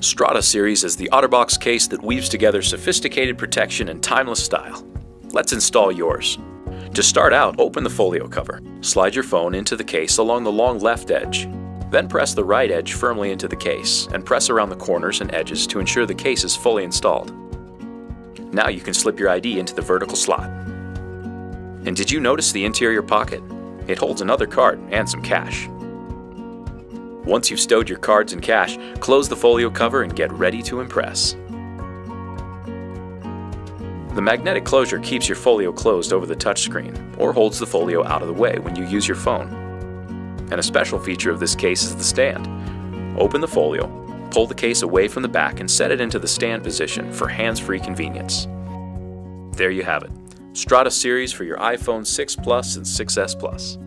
Strada series is the OtterBox case that weaves together sophisticated protection and timeless style. Let's install yours. To start out, open the folio cover. Slide your phone into the case along the long left edge. Then press the right edge firmly into the case and press around the corners and edges to ensure the case is fully installed. Now you can slip your ID into the vertical slot. And did you notice the interior pocket? It holds another card and some cash. Once you've stowed your cards and cash, close the folio cover and get ready to impress. The magnetic closure keeps your folio closed over the touchscreen or holds the folio out of the way when you use your phone. And a special feature of this case is the stand. Open the folio, pull the case away from the back and set it into the stand position for hands-free convenience. There you have it. Strada series for your iPhone 6 Plus and 6S Plus.